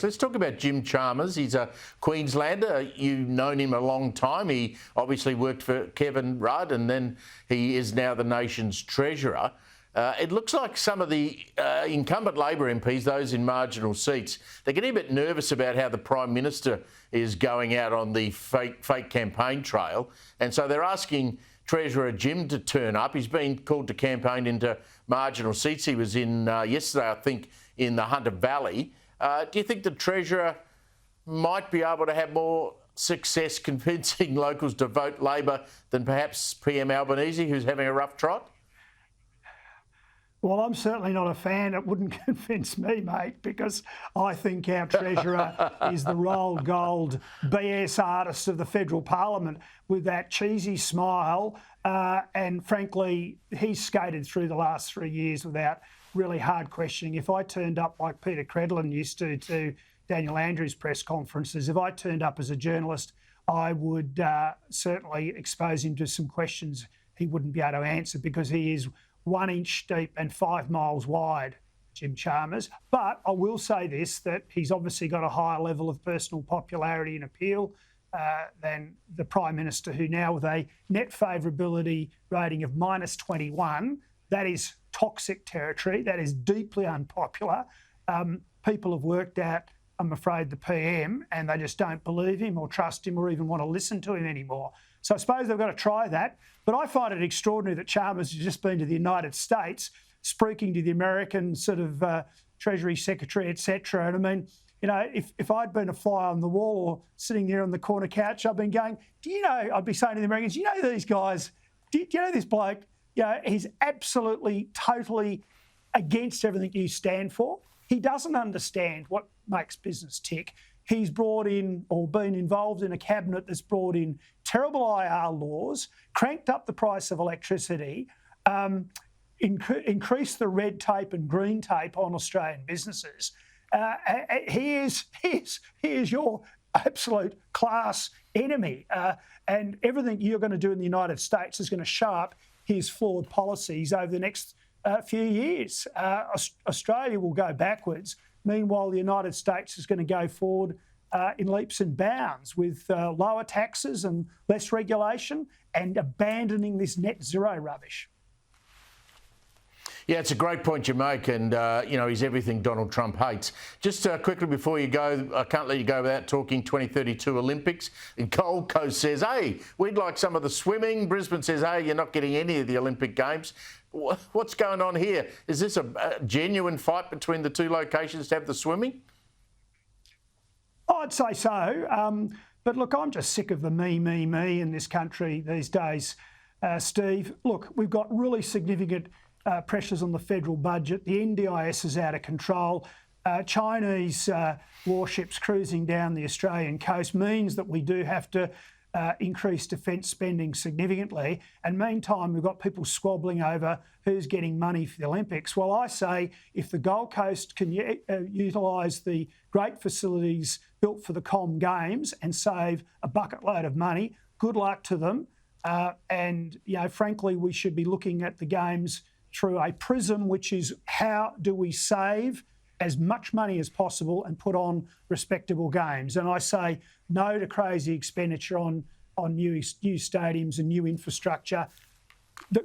Let's talk about Jim Chalmers. He's a Queenslander. You've known him a long time. He obviously worked for Kevin Rudd and then he is now the nation's treasurer. It looks like some of the incumbent Labor MPs, those in marginal seats, they're getting a bit nervous about how the Prime Minister is going out on the fake campaign trail. And so they're asking Treasurer Jim to turn up. He's been called to campaign into marginal seats. He was in yesterday, I think, in the Hunter Valley. Do you think the Treasurer might be able to have more success convincing locals to vote Labor than perhaps PM Albanese, who's having a rough trot? Well, I'm certainly not a fan. It wouldn't convince me, mate, because I think our Treasurer is the rolled gold BS artist of the federal parliament with that cheesy smile. And frankly, he's skated through the last 3 years without really hard questioning. If I turned up like Peter Credlin used to Daniel Andrews' press conferences, if I turned up as a journalist, I would certainly expose him to some questions he wouldn't be able to answer, because he is 1 inch deep and 5 miles wide, Jim Chalmers. But I will say this, that he's obviously got a higher level of personal popularity and appeal than the Prime Minister, who now with a net favourability rating of -21, that is toxic territory, that is deeply unpopular. People have worked out, I'm afraid, the PM, and they just don't believe him or trust him or even want to listen to him anymore. So I suppose they've got to try that. But I find it extraordinary that Chalmers has just been to the United States, speaking to the American sort of Treasury Secretary, etc. And I mean, you know, if I'd been a fly on the wall or sitting there on the corner couch, I'd been going, do you know, I'd be saying to the Americans, do you know these guys, do you know this bloke? You know, he's absolutely, totally against everything you stand for. He doesn't understand what makes business tick. He's brought in or been involved in a cabinet that's brought in terrible IR laws, cranked up the price of electricity, increased the red tape and green tape on Australian businesses. He is your absolute class enemy. And everything you're going to do in the United States is going to show up his flawed policies over the next few years. Australia will go backwards. Meanwhile, the United States is going to go forward in leaps and bounds with lower taxes and less regulation and abandoning this net zero rubbish. Yeah, it's a great point you make, and, you know, he's everything Donald Trump hates. Just quickly before you go, I can't let you go without talking 2032 Olympics. And Gold Coast says, hey, we'd like some of the swimming. Brisbane says, hey, you're not getting any of the Olympic Games. What's going on here? Is this a genuine fight between the two locations to have the swimming? I'd say so. But look, I'm just sick of the me in this country these days, Steve. Look, we've got really significant pressures on the federal budget. The NDIS is out of control. Chinese warships cruising down the Australian coast means that we do have to increase defence spending significantly. And meantime, we've got people squabbling over who's getting money for the Olympics. Well, I say if the Gold Coast can utilise the great facilities built for the Com Games and save a bucket load of money, good luck to them. And, you know, frankly, we should be looking at the Games through a prism, which is how do we save as much money as possible and put on respectable games. And I say no to expenditure on new stadiums and new infrastructure.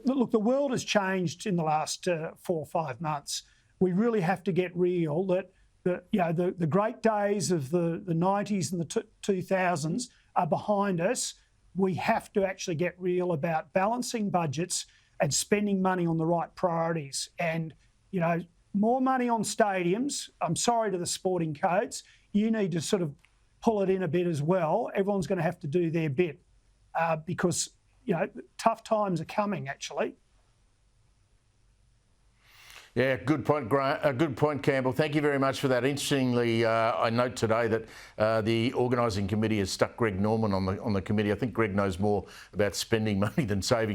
Look, the world has changed in the last 4 or 5 months. We really have to get real that the great days of the 90s and the 2000s are behind us. We have to actually get real about balancing budgets and spending money on the right priorities. And, you know, more money on stadiums. I'm sorry to the sporting codes. You need to sort of pull it in a bit as well. Everyone's going to have to do their bit because, you know, tough times are coming, actually. Yeah, good point, good point, Campbell. Thank you very much for that. Interestingly, I note today that the organising committee has stuck Greg Norman on the committee. I think Greg knows more about spending money than saving